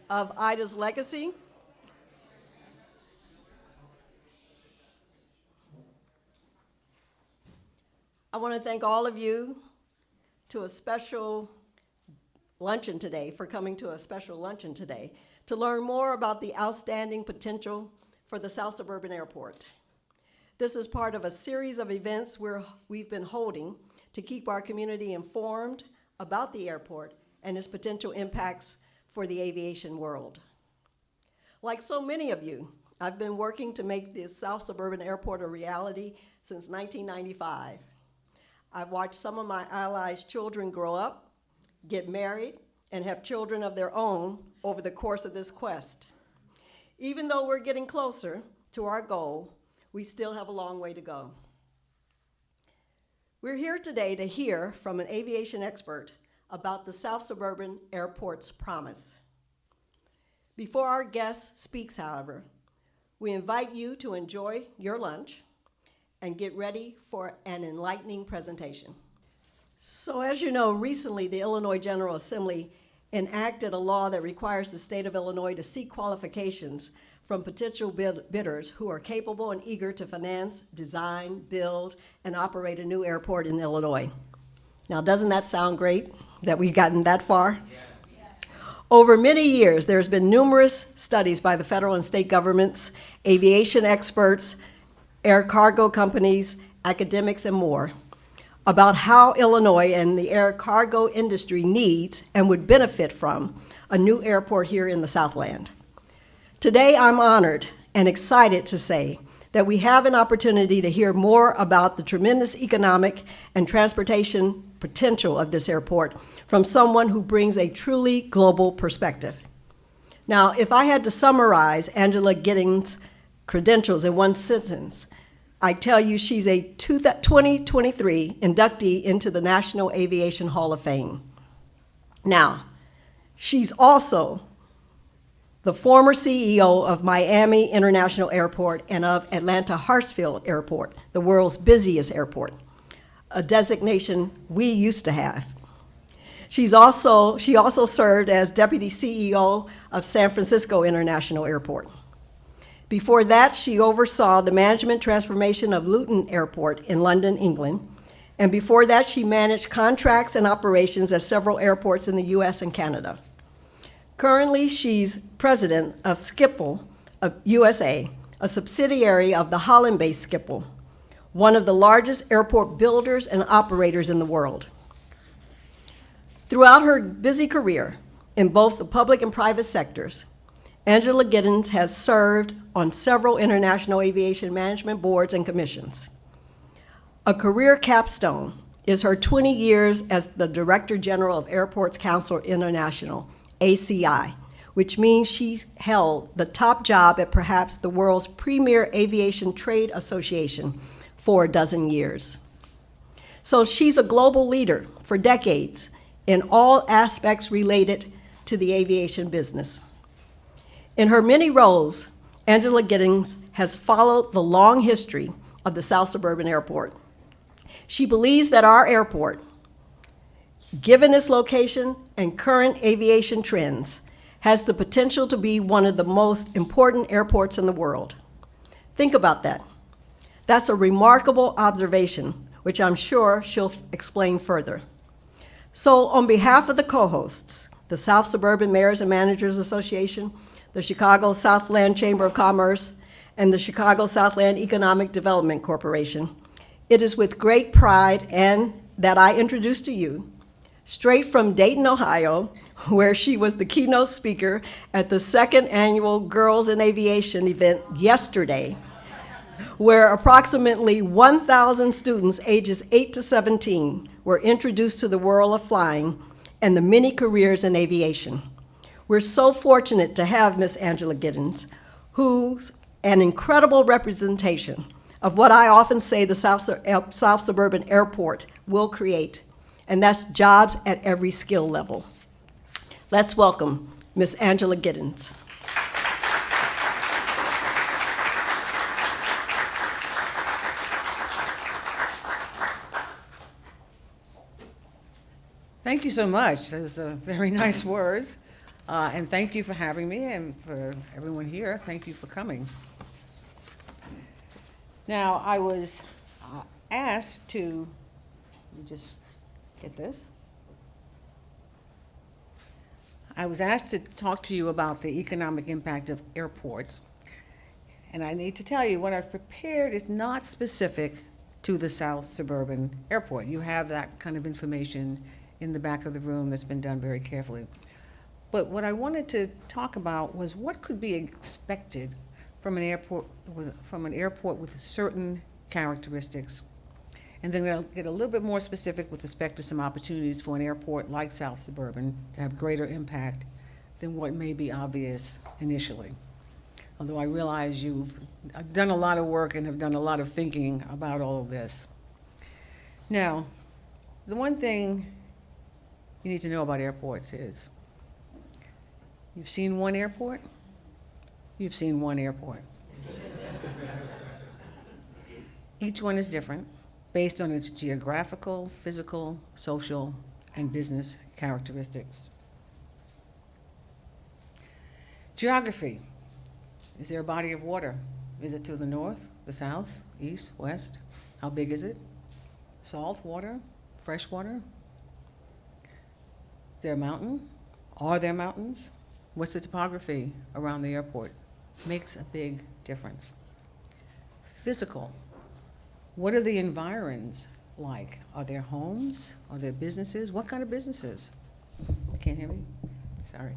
of Ida's legacy. I want to thank all of you to a special luncheon today, for coming to a special luncheon today, to learn more about the outstanding potential for the South Suburban Airport. This is part of a series of events we've been holding to keep our community informed about the airport and its potential impacts for the aviation world. Like so many of you, I've been working to make the South Suburban Airport a reality since 1995. I've watched some of my allies' children grow up, get married, and have children of their own over the course of this quest. Even though we're getting closer to our goal, we still have a long way to go. We're here today to hear from an aviation expert about the South Suburban Airport's promise. Before our guest speaks, however, we invite you to enjoy your lunch and get ready for an enlightening presentation. So as you know, recently the Illinois General Assembly enacted a law that requires the state of Illinois to seek qualifications from potential bidders who are capable and eager to finance, design, build, and operate a new airport in Illinois. Now, doesn't that sound great that we've gotten that far? Yes. Over many years, there's been numerous studies by the federal and state governments, aviation experts, air cargo companies, academics, and more, about how Illinois and the air cargo industry needs and would benefit from a new airport here in the Southland. Today, I'm honored and excited to say that we have an opportunity to hear more about the tremendous economic and transportation potential of this airport from someone who brings a truly global perspective. Now, if I had to summarize Angela Gittens' credentials in one sentence, I tell you she's a 2023 inductee into the National Aviation Hall of Fame. Now, she's also the former CEO of Miami International Airport and of Atlanta Hartsfield Airport, the world's busiest airport, a designation we used to have. She also served as Deputy CEO of San Francisco International Airport. Before that, she oversaw the management transformation of Luton Airport in London, England. And before that, she managed contracts and operations at several airports in the US and Canada. Currently, she's president of Schiphol USA, a subsidiary of the Holland-based Schiphol, one of the largest airport builders and operators in the world. Throughout her busy career in both the public and private sectors, Angela Gittens has served on several international aviation management boards and commissions. A career capstone is her 20 years as the Director General of Airports Council International, ACI, which means she held the top job at perhaps the world's premier aviation trade association for a dozen years. So she's a global leader for decades in all aspects related to the aviation business. In her many roles, Angela Gittens has followed the long history of the South Suburban Airport. She believes that our airport, given its location and current aviation trends, has the potential to be one of the most important airports in the world. Think about that. That's a remarkable observation, which I'm sure she'll explain further. So on behalf of the co-hosts, the South Suburban Mayors and Managers Association, the Chicago Southland Chamber of Commerce, and the Chicago Southland Economic Development Corporation, it is with great pride that I introduce to you, straight from Dayton, Ohio, where she was the keynote speaker at the second annual Girls in Aviation event yesterday, where approximately 1,000 students ages 8 to 17 were introduced to the world of flying and the many careers in aviation. We're so fortunate to have Miss Angela Gittens, who's an incredible representation of what I often say the South Suburban Airport will create, and that's jobs at every skill level. Let's welcome Miss Angela Gittens. Thank you so much. Those are very nice words. And thank you for having me, and for everyone here, thank you for coming. Now, I was asked to, let me just get this. I was asked to talk to you about the economic impact of airports. And I need to tell you, what I've prepared is not specific to the South Suburban Airport. You have that kind of information in the back of the room that's been done very carefully. But what I wanted to talk about was what could be expected from an airport with certain characteristics. And then I'll get a little bit more specific with respect to some opportunities for an airport like South Suburban to have greater impact than what may be obvious initially. Although I realize you've done a lot of work and have done a lot of thinking about all of this. Now, the one thing you need to know about airports is, you've seen one airport? You've seen one airport. Each one is different based on its geographical, physical, social, and business characteristics. Geography. Is there a body of water? Is it to the north, the south, east, west? How big is it? Salt water? Fresh water? Is there a mountain? Are there mountains? What's the topography around the airport? Makes a big difference. Physical. What are the environs like? Are there homes? Are there businesses? What kind of businesses? Can't hear me? Sorry.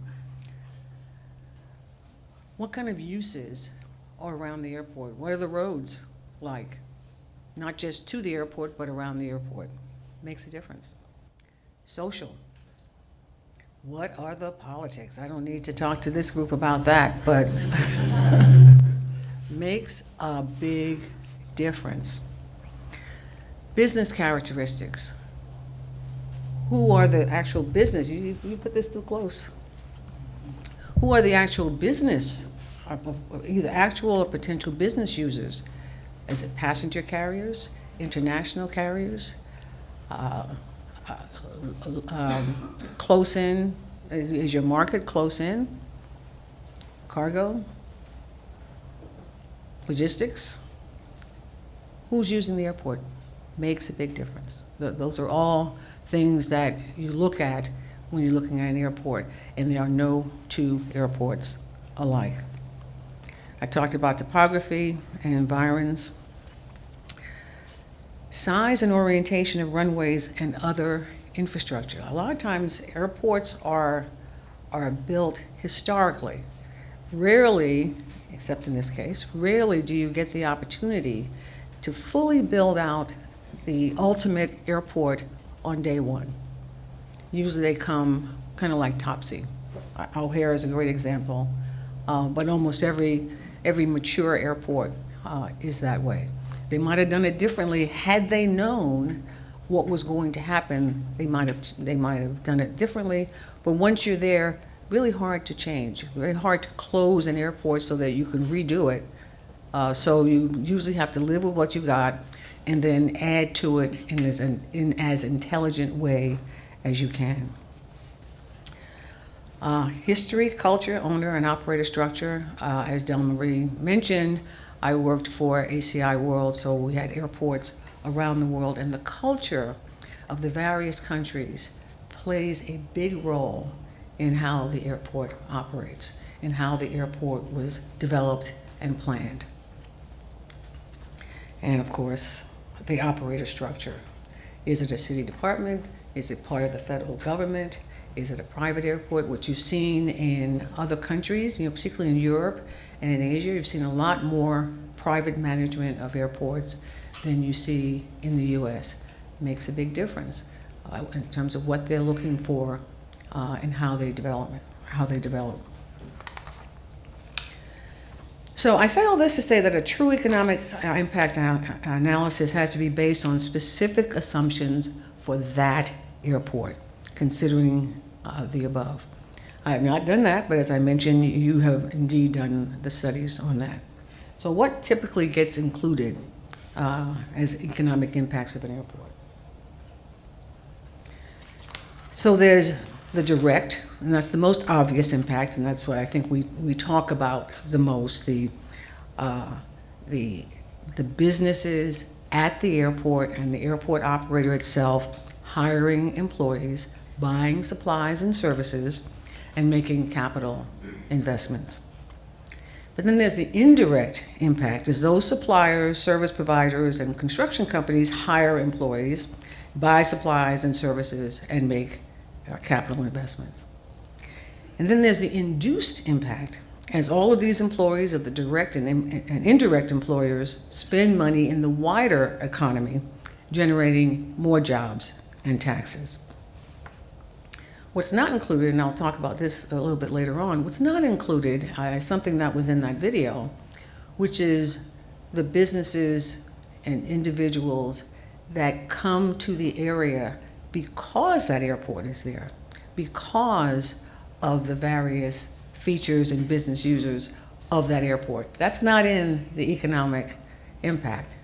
What kind of uses are around the airport? What are the roads like? Not just to the airport, but around the airport. Makes a difference. Social. What are the politics? I don't need to talk to this group about that, but makes a big difference. Business characteristics. Who are the actual business? You put this too close. Who are the actual business, either actual or potential business users? Is it passenger carriers, international carriers, close in? Is your market close in? Cargo? Logistics? Who's using the airport? Makes a big difference. Those are all things that you look at when you're looking at an airport, and there are no two airports alike. I talked about topography and environs. Size and orientation of runways and other infrastructure. A lot of times airports are built historically. Rarely, except in this case, rarely do you get the opportunity to fully build out the ultimate airport on day one. Usually they come kind of like Topsy. O'Hare is a great example, but almost every mature airport is that way. They might have done it differently had they known what was going to happen. They might have done it differently, but once you're there, really hard to change. Very hard to close an airport so that you can redo it. So you usually have to live with what you got and then add to it in as intelligent way as you can. History, culture, owner, and operator structure. As Del Marie mentioned, I worked for ACI World, so we had airports around the world, and the culture of the various countries plays a big role in how the airport operates and how the airport was developed and planned. And of course, the operator structure. Is it a city department? Is it part of the federal government? Is it a private airport? What you've seen in other countries, particularly in Europe and in Asia, you've seen a lot more private management of airports than you see in the US. Makes a big difference in terms of what they're looking for and how they develop. So I say all this to say that a true economic impact analysis has to be based on specific assumptions for that airport, considering the above. I have not done that, but as I mentioned, you have indeed done the studies on that. So what typically gets included as economic impacts of an airport? So there's the direct, and that's the most obvious impact, and that's what I think we talk about the most, the businesses at the airport and the airport operator itself hiring employees, buying supplies and services, and making capital investments. But then there's the indirect impact, is those suppliers, service providers, and construction companies hire employees, buy supplies and services, and make capital investments. And then there's the induced impact, as all of these employees of the direct and indirect employers spend money in the wider economy, generating more jobs and taxes. What's not included, and I'll talk about this a little bit later on, what's not included is something that was in that video, which is the businesses and individuals that come to the area because that airport is there, because of the various features and business users of that airport. That's not in the economic impact.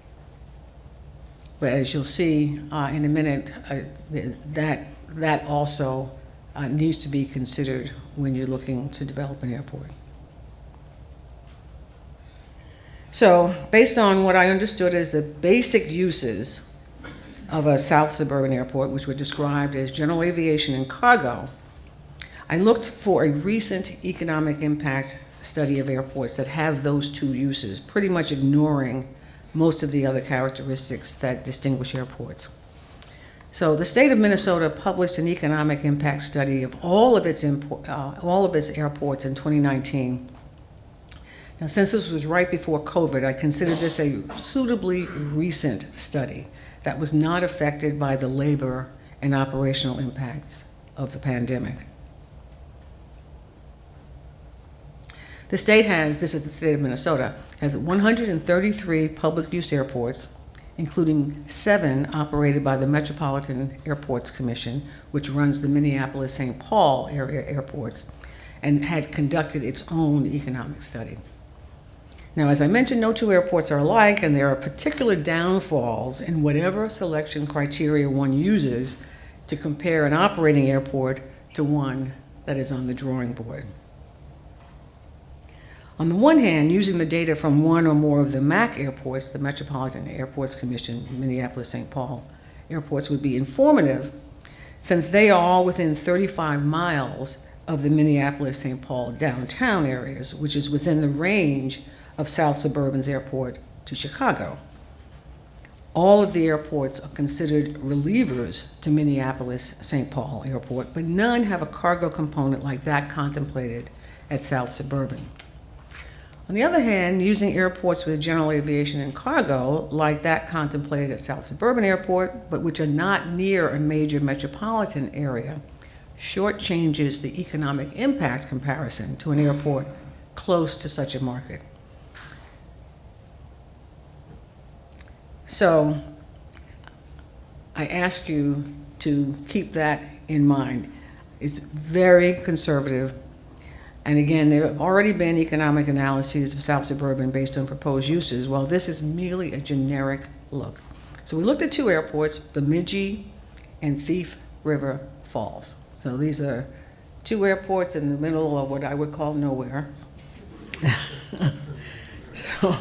But as you'll see in a minute, that also needs to be considered when you're looking to develop an airport. So based on what I understood as the basic uses of a South Suburban airport, which were described as general aviation and cargo, I looked for a recent economic impact study of airports that have those two uses, pretty much ignoring most of the other characteristics that distinguish airports. So the state of Minnesota published an economic impact study of all of its airports in 2019. Now, since this was right before COVID, I consider this a suitably recent study that was not affected by the labor and operational impacts of the pandemic. The state has, this is the state of Minnesota, has 133 public use airports, including 7 operated by the Metropolitan Airports Commission, which runs the Minneapolis-St. Paul area airports, and had conducted its own economic study. Now, as I mentioned, no two airports are alike, and there are particular downfalls in whatever selection criteria one uses to compare an operating airport to one that is on the drawing board. On the one hand, using the data from one or more of the MAC airports, the Metropolitan Airports Commission, Minneapolis-St. Paul airports, would be informative, since they are all within 35 miles of the Minneapolis-St. Paul downtown areas, which is within the range of South Suburban's airport to Chicago. All of the airports are considered relievers to Minneapolis-St. Paul Airport, but none have a cargo component like that contemplated at South Suburban. On the other hand, using airports with general aviation and cargo, like that contemplated at South Suburban Airport, but which are not near a major metropolitan area, shortchanges the economic impact comparison to an airport close to such a market. So I ask you to keep that in mind. It's very conservative. And again, there have already been economic analyses of South Suburban based on proposed uses, while this is merely a generic look. So we looked at 2 airports, Bemidji and Thief River Falls. So these are 2 airports in the middle of what I would call nowhere. So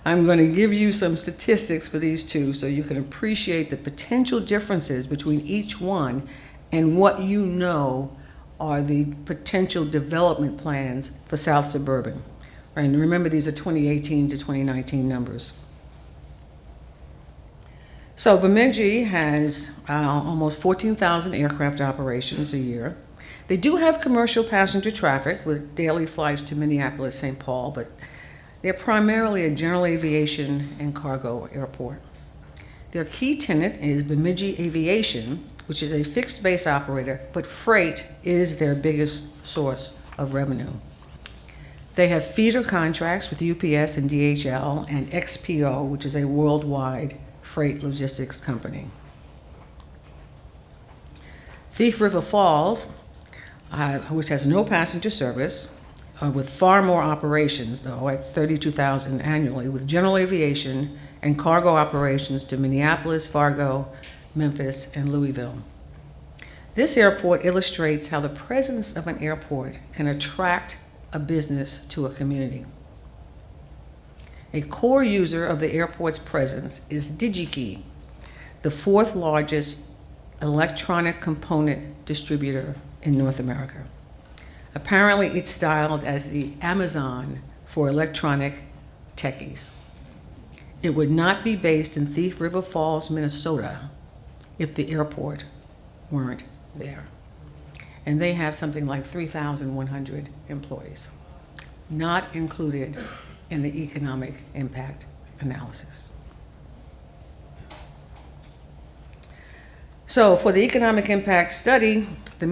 I'm going to give you some statistics for these 2 so you can appreciate the potential differences between each one and what you know are the potential development plans for South Suburban. Right, and remember, these are 2018 to 2019 numbers. So Bemidji has almost 14,000 aircraft operations a year. They do have commercial passenger traffic with daily flights to Minneapolis-St. Paul, but they're primarily a general aviation and cargo airport. Their key tenant is Bemidji Aviation, which is a fixed base operator, but freight is their biggest source of revenue. They have feeder contracts with UPS and DHL and XPO, which is a worldwide freight logistics company. Thief River Falls, which has no passenger service, with far more operations, though, at 32,000 annually, with general aviation and cargo operations to Minneapolis, Fargo, Memphis, and Louisville. This airport illustrates how the presence of an airport can attract a business to a community. A core user of the airport's presence is DigiKey, the fourth largest electronic component distributor in North America. Apparently, it's styled as the Amazon for electronic techies. It would not be based in Thief River Falls, Minnesota, if the airport weren't there. And they have something like 3,100 employees, not included in the economic impact analysis. So for the economic impact study, the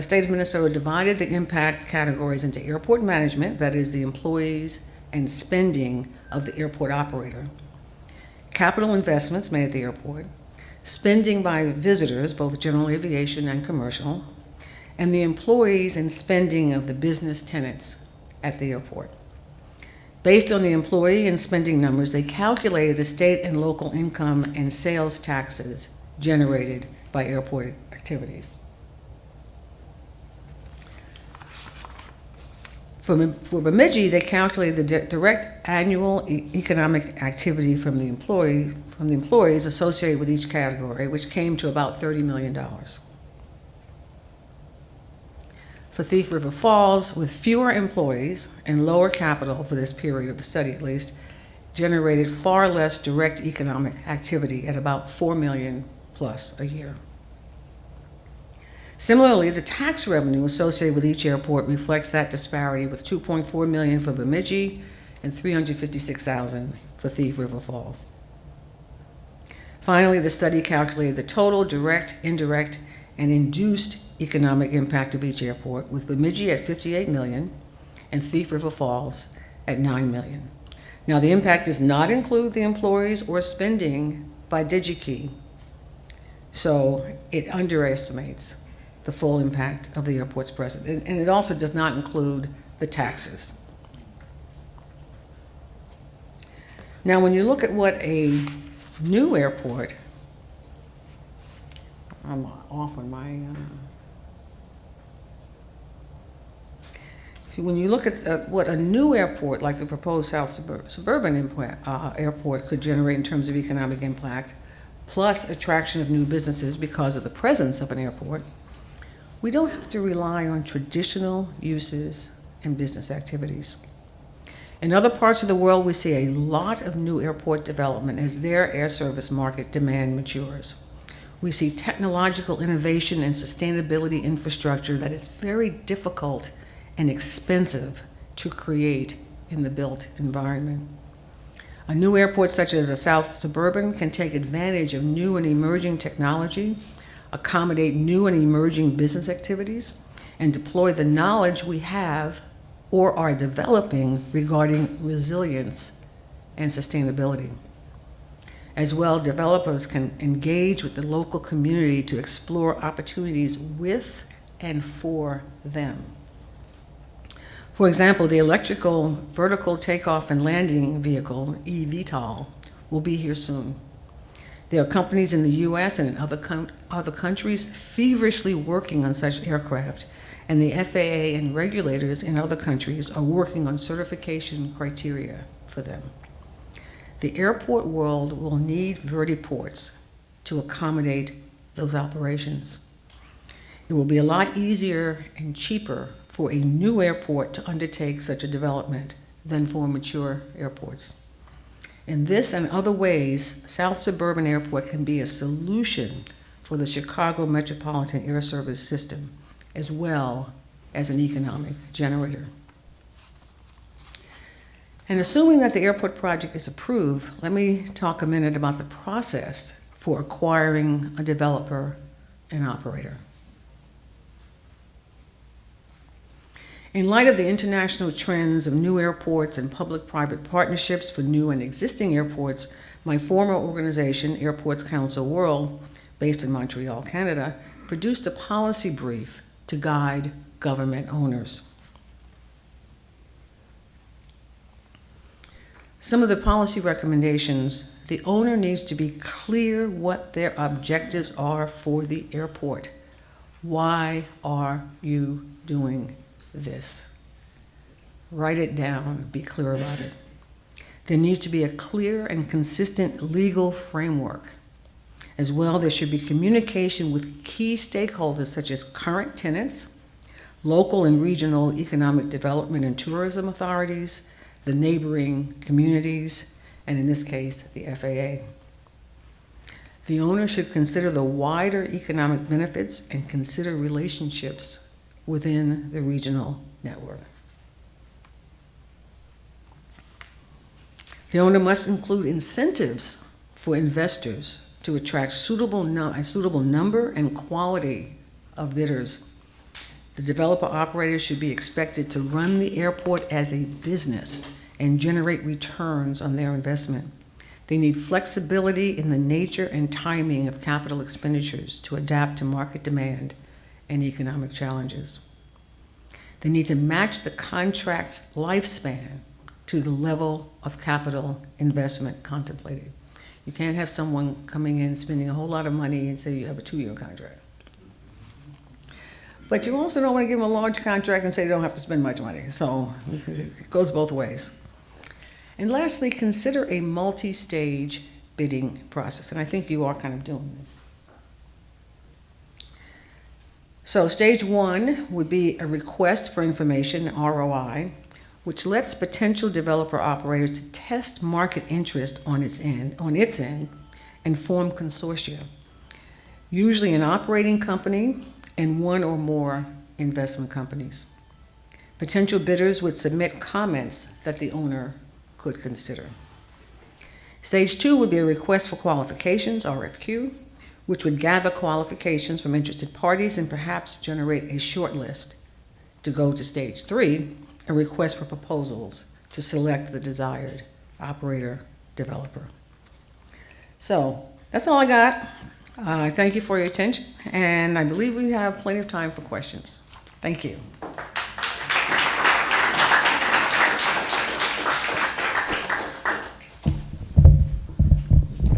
state of Minnesota divided the impact categories into airport management, that is the employees and spending of the airport operator, capital investments made at the airport, spending by visitors, both general aviation and commercial, and the employees and spending of the business tenants at the airport. Based on the employee and spending numbers, they calculated the state and local income and sales taxes generated by airport activities. For Bemidji, they calculated the direct annual economic activity from the employees associated with each category, which came to about $30 million. For Thief River Falls, with fewer employees and lower capital for this period of the study at least, generated far less direct economic activity at about $4 million plus a year. Similarly, the tax revenue associated with each airport reflects that disparity, with $2.4 million for Bemidji and $356,000 for Thief River Falls. Finally, the study calculated the total direct, indirect, and induced economic impact of each airport, with Bemidji at $58 million and Thief River Falls at $9 million. Now, the impact does not include the employees or spending by DigiKey, so it underestimates the full impact of the airport's presence. And it also does not include the taxes. Now, when you look at what a new airport, I'm off on my, when you look at what a new airport, like the proposed South Suburban airport, could generate in terms of economic impact, plus attraction of new businesses because of the presence of an airport, we don't have to rely on traditional uses and business activities. In other parts of the world, we see a lot of new airport development as their air service market demand matures. We see technological innovation and sustainability infrastructure that is very difficult and expensive to create in the built environment. A new airport such as a South Suburban can take advantage of new and emerging technology, accommodate new and emerging business activities, and deploy the knowledge we have or are developing regarding resilience and sustainability. As well, developers can engage with the local community to explore opportunities with and for them. For example, the electrical vertical takeoff and landing vehicle, eVTOL, will be here soon. There are companies in the US and in other countries feverishly working on such aircraft, and the FAA and regulators in other countries are working on certification criteria for them. The airport world will need vertiports to accommodate those operations. It will be a lot easier and cheaper for a new airport to undertake such a development than for mature airports. In this and other ways, South Suburban Airport can be a solution for the Chicago Metropolitan Air Service System, as well as an economic generator. And assuming that the airport project is approved, let me talk a minute about the process for acquiring a developer and operator. In light of the international trends of new airports and public-private partnerships for new and existing airports, my former organization, Airports Council World, based in Montreal, Canada, produced a policy brief to guide government owners. Some of the policy recommendations, the owner needs to be clear what their objectives are for the airport. Why are you doing this? Write it down, be clear about it. There needs to be a clear and consistent legal framework. As well, there should be communication with key stakeholders such as current tenants, local and regional economic development and tourism authorities, the neighboring communities, and in this case, the FAA. The owner should consider the wider economic benefits and consider relationships within the regional network. The owner must include incentives for investors to attract a suitable number and quality of bidders. The developer operator should be expected to run the airport as a business and generate returns on their investment. They need flexibility in the nature and timing of capital expenditures to adapt to market demand and economic challenges. They need to match the contract's lifespan to the level of capital investment contemplated. You can't have someone coming in spending a whole lot of money and say you have a 2-year contract. But you also don't want to give them a large contract and say they don't have to spend much money. So it goes both ways. And lastly, consider a multi-stage bidding process. And I think you are kind of doing this. So stage 1 would be a request for information, ROI, which lets potential developer operators to test market interest on its end, and form consortia, usually an operating company and one or more investment companies. Potential bidders would submit comments that the owner could consider. Stage 2 would be a request for qualifications, RFQ, which would gather qualifications from interested parties and perhaps generate a short list to go to stage 3, a request for proposals to select the desired operator developer. So that's all I got. I thank you for your attention, and I believe we have plenty of time for questions. Thank you.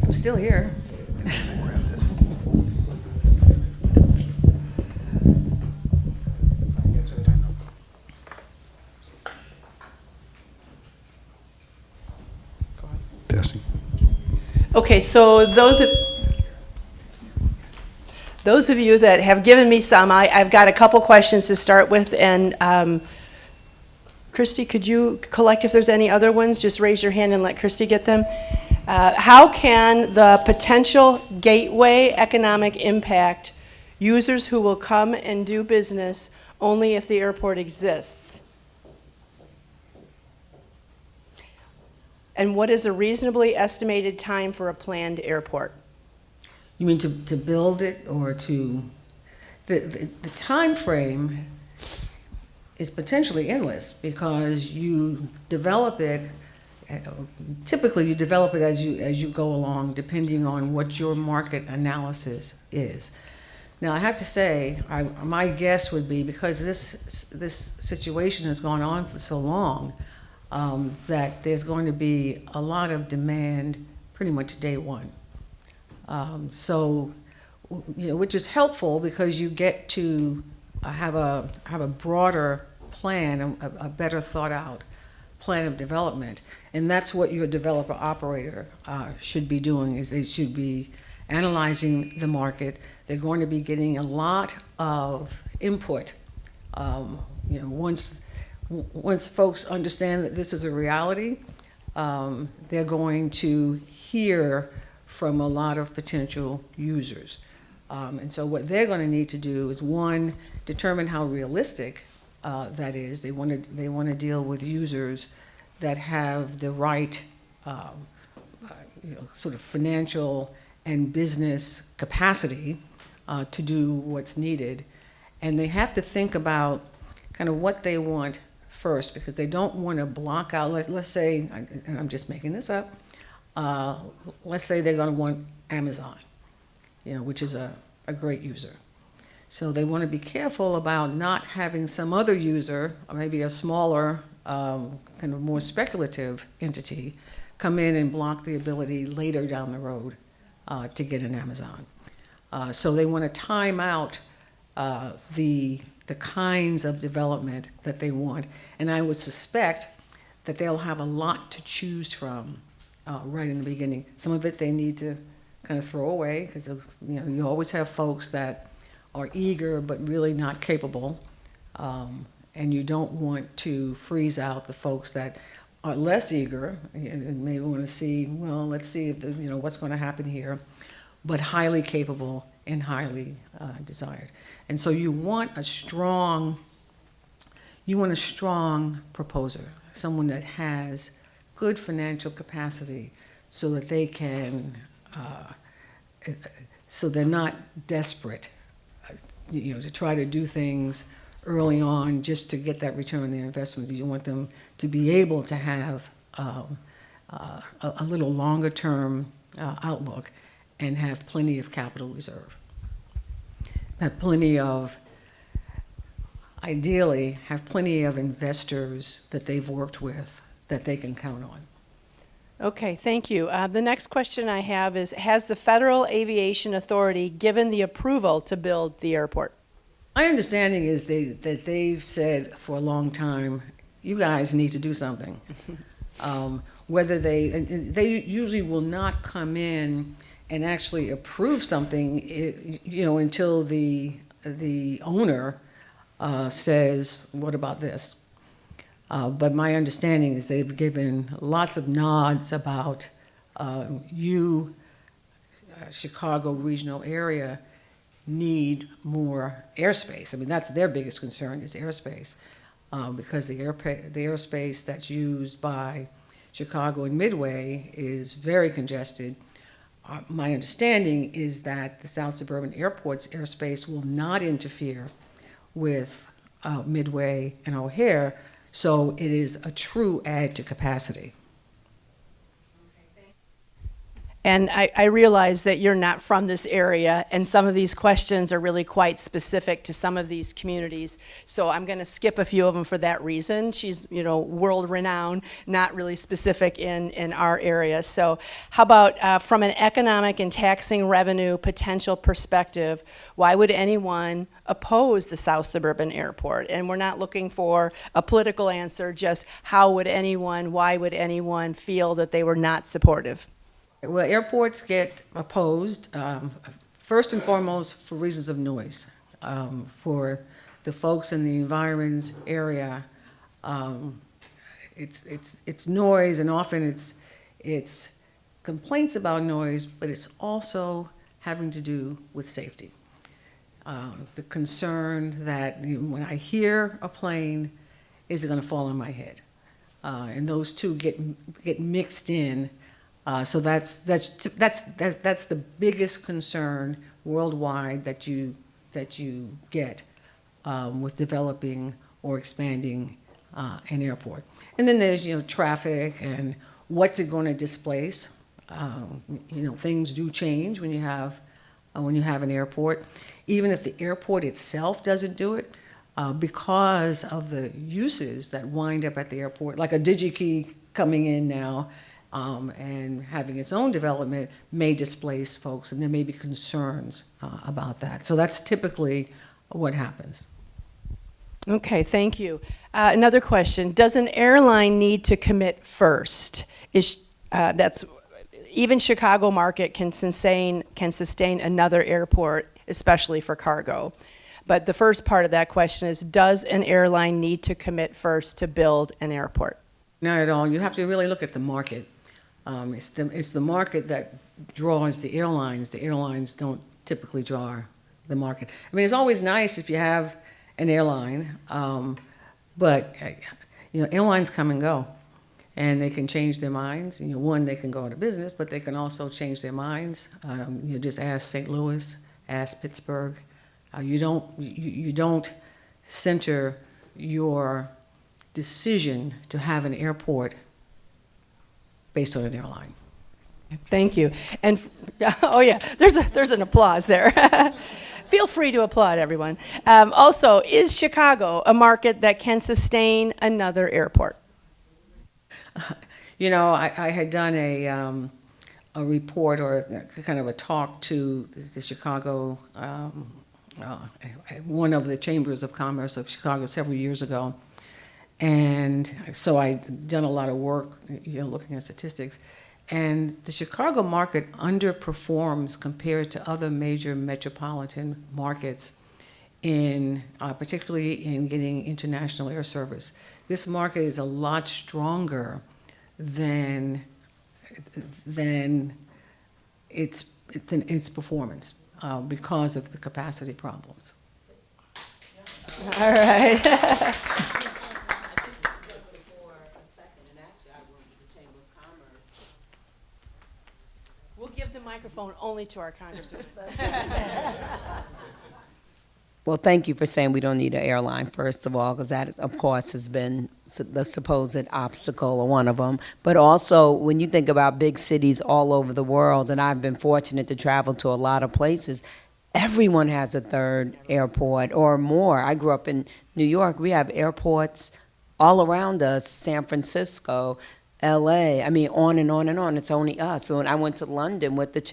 I'm still here. Okay, so those of you that have given me some, I've got a couple questions to start with, and Christy, could you collect if there's any other ones? Just raise your hand and let Christy get them. How can the potential gateway economic impact users who will come and do business only if the airport exists? And what is a reasonably estimated time for a planned airport? You mean to build it, or to, the time frame is potentially endless, because you develop it, typically you develop it as you go along, depending on what your market analysis is. Now I have to say, my guess would be, because this situation has gone on for so long, that there's going to be a lot of demand pretty much day one. So, which is helpful, because you get to have a broader plan, a better thought out plan of development, and that's what your developer operator should be doing. Is they should be analyzing the market. They're going to be getting a lot of input. Once folks understand that this is a reality, they're going to hear from a lot of potential users. And so what they're going to need to do is, one, determine how realistic that is. They want to deal with users that have the right sort of financial and business capacity to do what's needed. And they have to think about kind of what they want first, because they don't want to block out, let's say, and I'm just making this up, let's say they're going to want Amazon, which is a great user. So they want to be careful about not having some other user, or maybe a smaller, kind of more speculative entity, come in and block the ability later down the road to get an Amazon. So they want to time out the kinds of development that they want. And I would suspect that they'll have a lot to choose from right in the beginning. Some of it they need to kind of throw away, because you always have folks that are eager but really not capable, and you don't want to freeze out the folks that are less eager and maybe want to see, well, let's see if what's going to happen here, but highly capable and highly desired. And so you want a strong proposer, someone that has good financial capacity, so that they can, so they're not desperate, to try to do things early on just to get that return on their investment. You want them to be able to have a little longer term outlook and have plenty of capital reserve. Ideally, have plenty of investors that they've worked with that they can count on. Okay, thank you. The next question I have is, has the Federal Aviation Authority given the approval to build the airport? My understanding is that they've said for a long time, you guys need to do something. Whether they usually will not come in and actually approve something, until the owner says, "What about this?" But my understanding is they've given lots of nods about Chicago regional area, need more airspace. I mean, that's their biggest concern, is airspace, because the airspace that's used by Chicago and Midway is very congested. My understanding is that the South Suburban Airport's airspace will not interfere with Midway and O'Hare, so it is a true add to capacity. And I realize that you're not from this area, and some of these questions are really quite specific to some of these communities. So I'm going to skip a few of them for that reason. She's, world renowned, not really specific in our area. So how about from an economic and taxing revenue potential perspective, why would anyone oppose the South Suburban Airport? And we're not looking for a political answer, just why would anyone feel that they were not supportive? Well, airports get opposed, first and foremost, for reasons of noise. For the folks in the environs area, it's noise, and often it's complaints about noise, but it's also having to do with safety. The concern that when I hear a plane, is it going to fall on my head? And those two get mixed in. So that's the biggest concern worldwide that you get with developing or expanding an airport. And then there's traffic and what's it going to displace. Things do change when you have an airport. Even if the airport itself doesn't do it, because of the uses that wind up at the airport, like a DigiKey coming in now. And having its own development may displace folks, and there may be concerns about that. So that's typically what happens. Okay, thank you. Another question: does an airline need to commit first? That's even Chicago market can sustain another airport, especially for cargo. But the first part of that question is: does an airline need to commit first to build an airport? Not at all. You have to really look at the market. It's the market that draws the airlines. The airlines don't typically draw the market. I mean, it's always nice if you have an airline, but airlines come and go, and they can change their minds. One, they can go out of business, but they can also change their minds. Just ask St. Louis, ask Pittsburgh. You don't center your decision to have an airport based on an airline. Thank you. And oh yeah, there's an applause there. Feel free to applaud, everyone. Also, is Chicago a market that can sustain another airport? I had done a report or kind of a talk to the Chicago, one of the chambers of commerce of Chicago several years ago. And so I'd done a lot of work, looking at statistics. And the Chicago market underperforms compared to other major metropolitan markets particularly in getting international air service. This market is a lot stronger than its performance because of the capacity problems. All right. We'll give the microphone only to our congresswoman. Well, thank you for saying we don't need an airline, first of all, because that, of course, has been the supposed obstacle or one of them. But also, when you think about big cities all over the world, and I've been fortunate to travel to a lot of places, everyone has a third airport or more. I grew up in New York. We have airports all around us, San Francisco, LA, I mean, on and on and on. It's only us. So when I went to London with this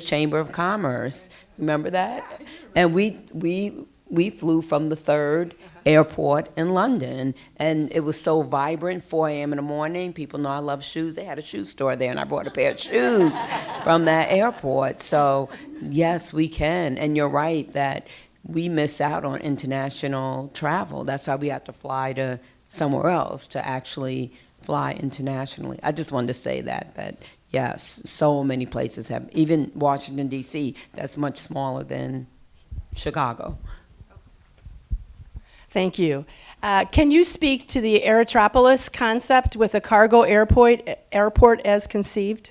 Chamber of Commerce, remember that? And we flew from the third airport in London, and it was so vibrant. 4 a.m. in the morning. People know I love shoes. They had a shoe store there, and I bought a pair of shoes from that airport. So yes, we can. And you're right that we miss out on international travel. That's why we have to fly to somewhere else to actually fly internationally. I just wanted to say that yes, so many places have, even Washington, D.C., that's much smaller than Chicago. Thank you. Can you speak to the Aerotropolis concept with a cargo airport as conceived?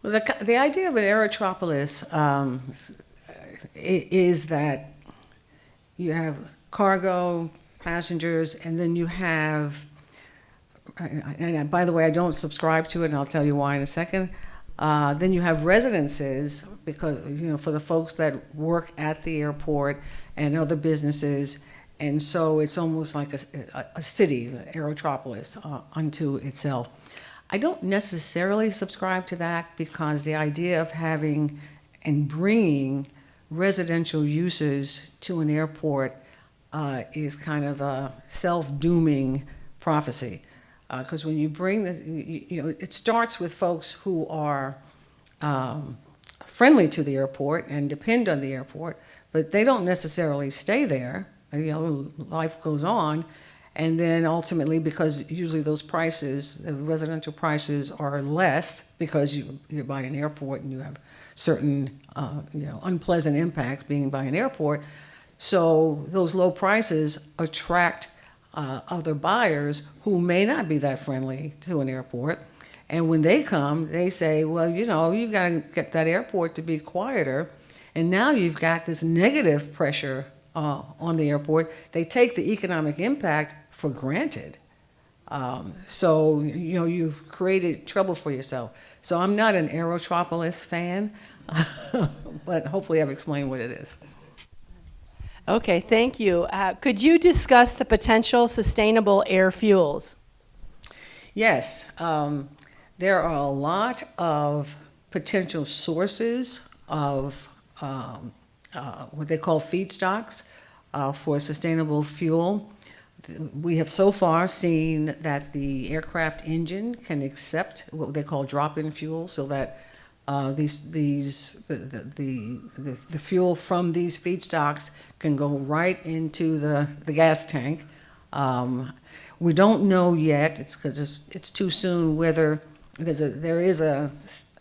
Well, the idea of an Aerotropolis is that you have cargo, passengers, and then you have, and by the way, I don't subscribe to it, and I'll tell you why in a second. Then you have residences, because, for the folks that work at the airport and other businesses, and so it's almost like a city, the Aerotropolis, unto itself. I don't necessarily subscribe to that, because the idea of having and bringing residential uses to an airport is kind of a self-dooming prophecy. Because when you bring it starts with folks who are friendly to the airport and depend on the airport, but they don't necessarily stay there. Life goes on, and then ultimately, because usually those prices, the residential prices, are less because you're by an airport and you have certain unpleasant impacts being by an airport. So those low prices attract other buyers who may not be that friendly to an airport. And when they come, they say, well, you got to get that airport to be quieter. And now you've got this negative pressure on the airport. They take the economic impact for granted. So, you've created trouble for yourself. So I'm not an Aerotropolis fan, but hopefully I've explained what it is. Okay, thank you. Could you discuss the potential sustainable air fuels? Yes, there are a lot of potential sources of what they call feedstocks for sustainable fuel. We have so far seen that the aircraft engine can accept what they call drop-in fuel, so that the fuel from these feedstocks can go right into the gas tank. We don't know yet, because it's too soon, whether there is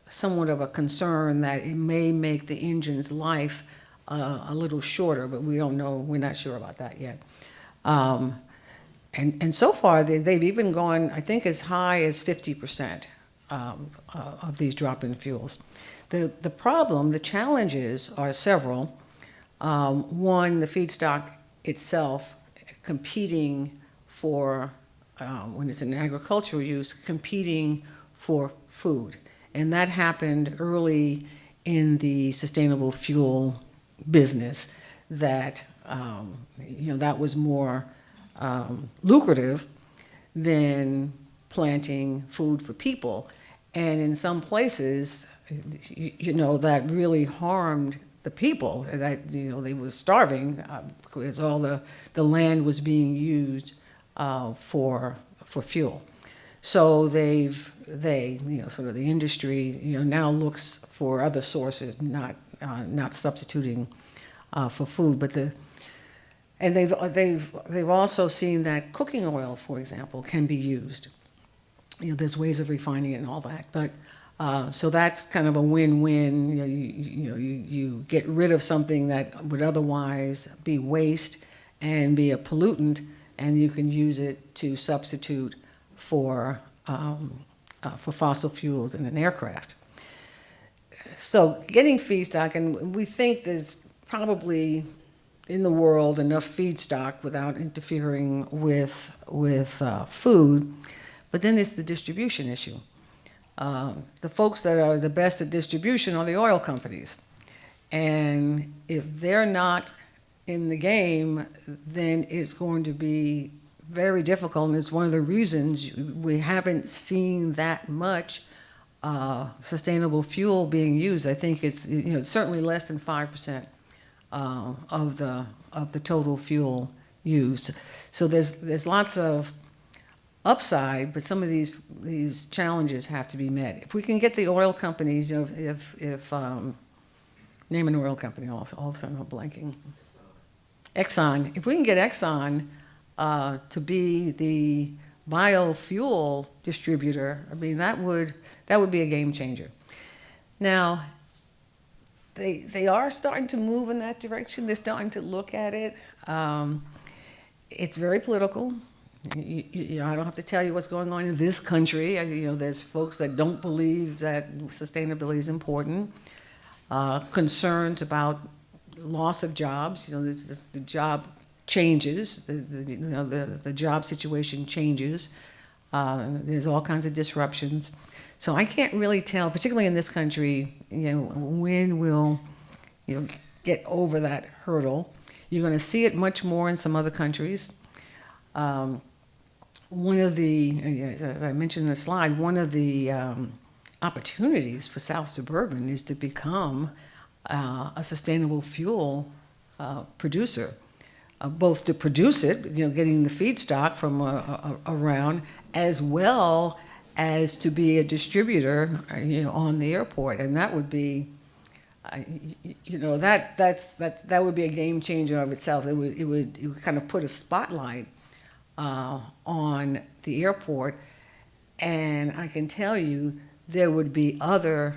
somewhat of a concern that it may make the engine's life a little shorter, but we don't know. We're not sure about that yet. And so far, they've even gone, I think, as high as 50% of these drop-in fuels. The challenges are several. One, the feedstock itself competing for, when it's an agricultural use, competing for food. And that happened early in the sustainable fuel business, that, that was more lucrative than planting food for people. And in some places, that really harmed the people. That, they were starving because all the land was being used for fuel. So sort of the industry, now looks for other sources, not substituting for food. But they've also seen that cooking oil, for example, can be used. There's ways of refining it and all that. But so that's kind of a win-win. You get rid of something that would otherwise be waste and be a pollutant, and you can use it to substitute for fossil fuels in an aircraft. So getting feedstock, and we think there's probably in the world enough feedstock without interfering with food, but then there's the distribution issue. The folks that are the best at distribution are the oil companies, and if they're not in the game, then it's going to be very difficult, and it's one of the reasons we haven't seen that much sustainable fuel being used. I think it's certainly less than 5% of the total fuel used. So there's lots of upside, but some of these challenges have to be met. If we can get the oil companies, if name an oil company, all of a sudden I'm blanking. Exxon. If we can get Exxon to be the biofuel distributor, I mean that would be a game changer. Now, they are starting to move in that direction. They're starting to look at it. It's very political. I don't have to tell you what's going on in this country. There's folks that don't believe that sustainability is important. Concerns about loss of jobs. The job changes. The job situation changes. There's all kinds of disruptions. So I can't really tell, particularly in this country, when we'll, get over that hurdle. You're going to see it much more in some other countries. One of the, as I mentioned in the slide, one of the opportunities for South Suburban is to become a sustainable fuel producer, both to produce it, getting the feedstock from around, as well as to be a distributor, on the airport, and that would be, that would be a game changer of itself. It would kind of put a spotlight on the airport, and I can tell you there would be other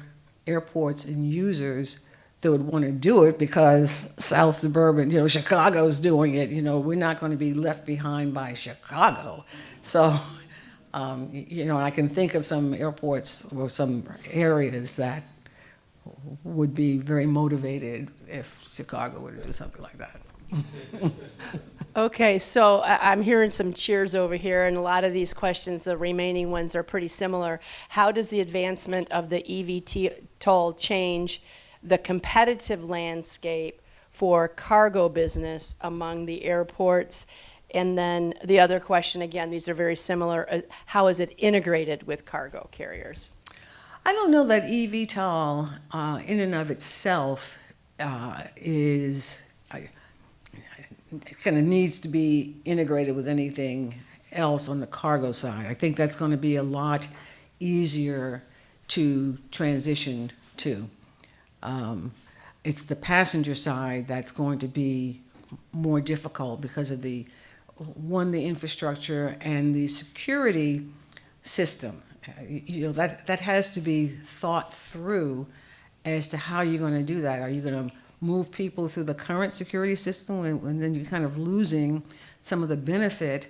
airports and users that would want to do it because South Suburban, Chicago's doing it. We're not going to be left behind by Chicago. So, I can think of some airports or some areas that would be very motivated if Chicago were to do something like that. Okay, so I'm hearing some cheers over here, and a lot of these questions, the remaining ones, are pretty similar. How does the advancement of the eVTOL change the competitive landscape for cargo business among the airports? And then the other question, again, these are very similar, how is it integrated with cargo carriers? I don't know that eVTOL in and of itself is kind of needs to be integrated with anything else on the cargo side. I think that's going to be a lot easier to transition to. It's the passenger side that's going to be more difficult because of the infrastructure and the security system. That has to be thought through as to how you're going to do that. Are you going to move people through the current security system and then you're kind of losing some of the benefit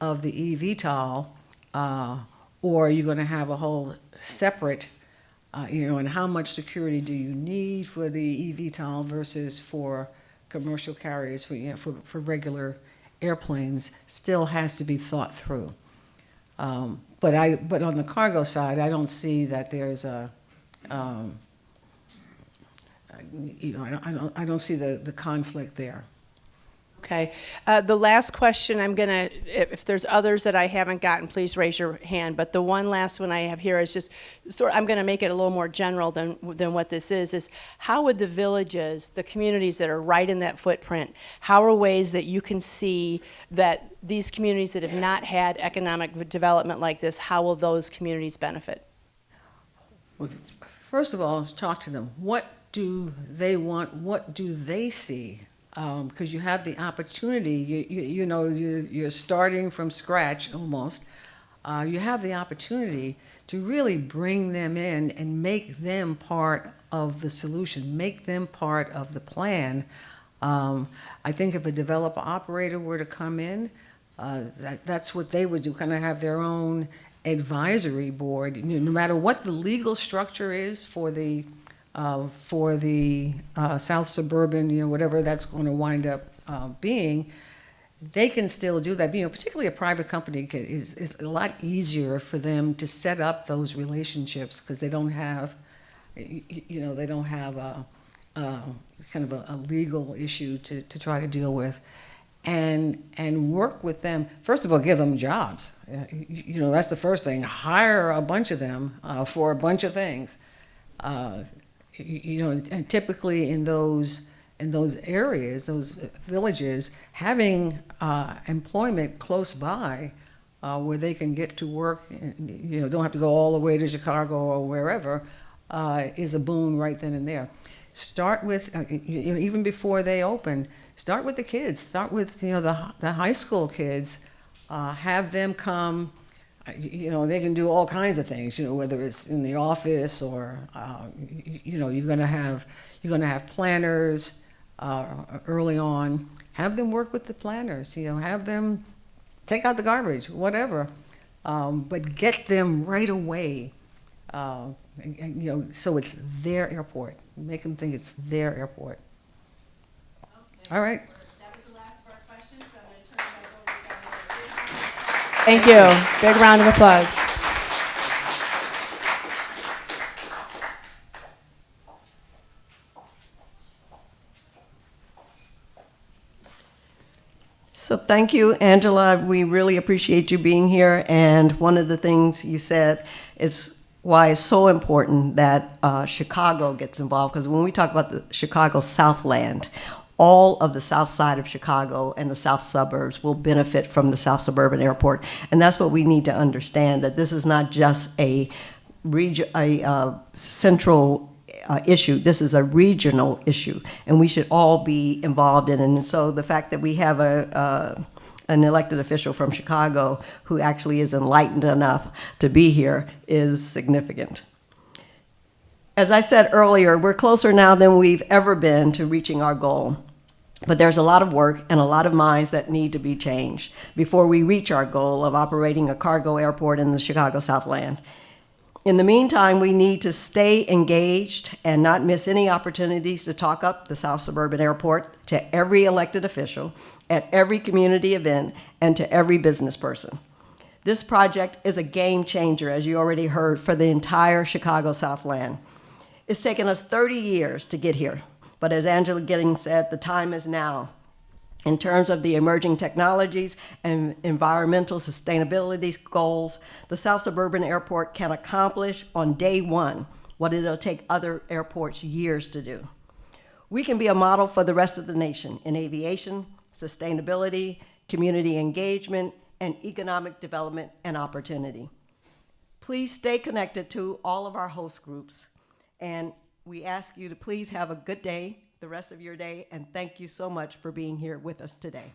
of the eVTOL, or are you going to have a whole separate, and how much security do you need for the eVTOL versus for commercial carriers, for regular airplanes, still has to be thought through. But on the cargo side, I don't see that there's a, I don't see the conflict there. Okay. The last question I'm going to, if there's others that I haven't gotten, please raise your hand. But the one last one I have here is just, I'm going to make it a little more general than what this is how would the villages, the communities that are right in that footprint, how are ways that you can see that these communities that have not had economic development like this, how will those communities benefit? Well, first of all, let's talk to them. What do they want? What do they see? Because you have the opportunity, you know, you're starting from scratch almost. You have the opportunity to really bring them in and make them part of the solution, make them part of the plan. I think if a developer operator were to come in, that's what they would do, kind of have their own advisory board. No matter what the legal structure is for the South Suburban, you know, whatever that's going to wind up being, they can still do that. You know, particularly a private company is a lot easier for them to set up those relationships because they don't have, you know, they don't have a kind of a legal issue to try to deal with. And work with them. First of all, give them jobs. You know, that's the first thing. Hire a bunch of them for a bunch of things. You know, and typically in those areas, those villages, having employment close by where they can get to work, you know, don't have to go all the way to Chicago or wherever, is a boon right then and there. Start with, you know, even before they open, start with the kids. Start with, you know, the high school kids. Have them come. You know, they can do all kinds of things. You know, whether it's in the office or, you know, you're gonna have planners early on. Have them work with the planners. You know, have them take out the garbage, whatever. But get them right away. And, you know, so it's their airport. Make them think it's their airport. Okay. All right. That was the last of our questions, so I'm going to turn it back over to Thank you. Big round of applause. So thank you, Angela. We really appreciate you being here. And one of the things you said is why it's so important that Chicago gets involved. Because when we talk about the Chicago Southland, all of the south side of Chicago and the south suburbs will benefit from the South Suburban Airport. And that's what we need to understand, that this is not just a central issue. This is a regional issue, and we should all be involved in it. And so the fact that we have an elected official from Chicago who actually is enlightened enough to be here is significant. As I said earlier, we're closer now than we've ever been to reaching our goal. But there's a lot of work and a lot of minds that need to be changed before we reach our goal of operating a cargo airport in the Chicago Southland. In the meantime, we need to stay engaged and not miss any opportunities to talk up the South Suburban Airport to every elected official, at every community event, and to every business person. This project is a game changer, as you already heard, for the entire Chicago Southland. It's taken us 30 years to get here, but as Angela Gittens said, the time is now. In terms of the emerging technologies and environmental sustainability goals, the South Suburban Airport can accomplish on day one what it'll take other airports years to do. We can be a model for the rest of the nation in aviation, sustainability, community engagement, and economic development and opportunity. Please stay connected to all of our host groups, and we ask you to please have a good day, the rest of your day, and thank you so much for being here with us today.